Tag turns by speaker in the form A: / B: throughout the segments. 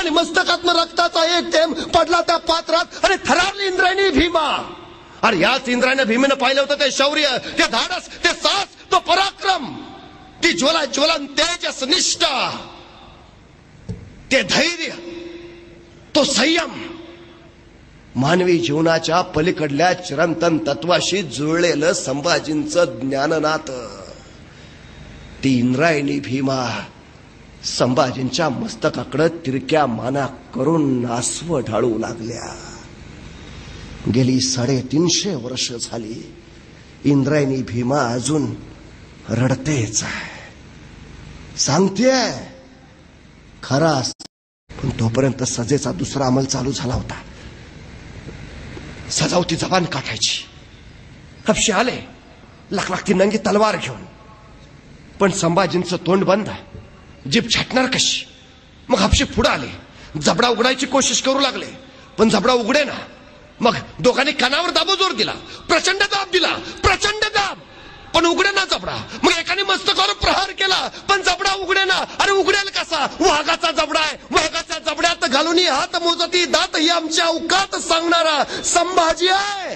A: आणि मस्तकात्म रक्ताचा एक थेंब पडला त्या पात्रात आणि थरारली इंद्रायणी भीमा. अरे याच इंद्रायणी भीमेनं पाहिलं होतं ते शौर्य, ते धाडस, ते साहस, तो पराक्रम, ती ज्वलन तेजस निष्ठा, ते धैर्य, तो संयम, मानवी जीवनाच्या पलीकडल्या चिरंतन तत्वाशी जुळलेलं संभाजींचं ज्ञाननाथ. ती इंद्रायणी भीमा संभाजींच्या मस्तकाकडे तिरक्या माना करून आसव ढाळू लागल्या. गेली 350 वर्ष झाली इंद्रायणी भीमा अजून रडतेच आहे, सांगतेय खरा. पण तोपर्यंत सजेचा दुसरा अंमल चालू झाला होता. सजावती जबान काढायची. हपशे आले लाखलाखती नंगी तलवार घेऊन, पण संभाजींचं तोंड बंद, जीभ छाटणार कशी. मग हपशे पुढे आले, जबडा उघडायची कोशिश करू लागले, पण जबडा उघडे ना. मग दोघांनी कानावर दाबू जोर दिला, प्रचंड दाब दिला, प्रचंड दाब, पण उघडे ना जबडा. मग एकाने मस्तकावर प्रहार केला, पण जबडा उघडे ना. अरे उघडेल कसा, वाघाचा जबडा आहे, वाघाच्या जबड्यात घालून हात मोजती दात ही आमच्या अवकात सांगणारा संभाजी आहे.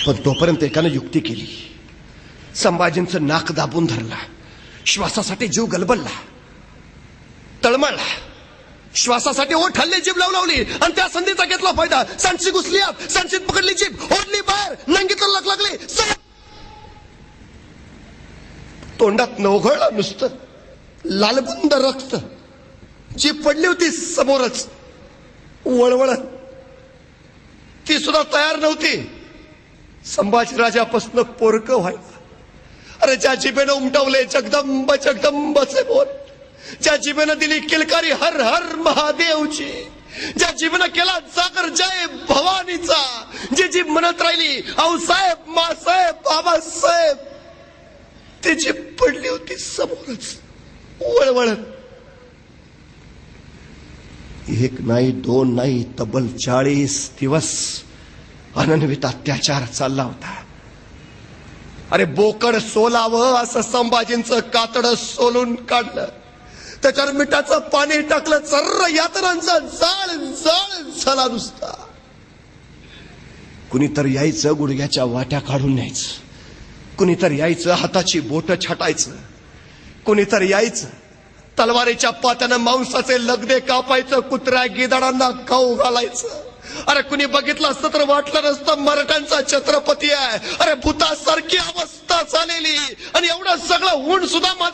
A: पण तोपर्यंत एकाने युक्ती केली. संभाजींचं नाक दाबून धरला, श्वासासाठी जीव गलबलला, तळमळला. श्वासासाठी ओठ हल्ले, जीभ लावली आणि त्या संधीचा घेतला फायदा. सांची घुसली आत, सांचीत पकडली जीभ, ओढली बाहेर, नंगीतून लग लागली. तोंडात नवघळलं नुसतं लालबुंद रक्त. जीभ पडली होती समोरच वळवळत, ती सुद्धा तयार नव्हती संभाजीराजापासून पोरकं व्हायला. अरे ज्या जिभेनं उमटवले जगदंब जगदंबचे बोल, ज्या जिभेनं दिली किलकारी हर हर महादेवची, ज्या जीभनं केला जागर जय भवानीचा, जी जीभ म्हणत राहिली आऊसाहेब मासाहेब बाबासाहेब, ती जीभ पडली होती समोरच वळवळत. एक नाही दोन नाही, तब्बल 40 दिवस अनन्वित अत्याचार चालला होता. अरे बोकड सोलावं असं संभाजींचं कातडं सोलून काढलं, त्याच्यावर मिठाचं पाणी टाकलं, सर्र यातनांचा जाळ जाळ झाला नुसता. कुणीतरी यायचं गुडघ्याच्या वाट्या काढून न्यायचं, कुणीतरी यायचं हाताची बोट छाटायचं, कुणीतरी यायचं तलवारीच्या पात्यानं मांसाचे लगदे कापायचं, कुत्र्या गिधाडांना खाऊ घालायचं. अरे कुणी बघितलं असतं तर वाटलं नसतं मराठ्यांचा छत्रपती आहे. अरे भूतासारखी अवस्था झालेली, आणि एवढं सगळं होऊन सुद्धा माझा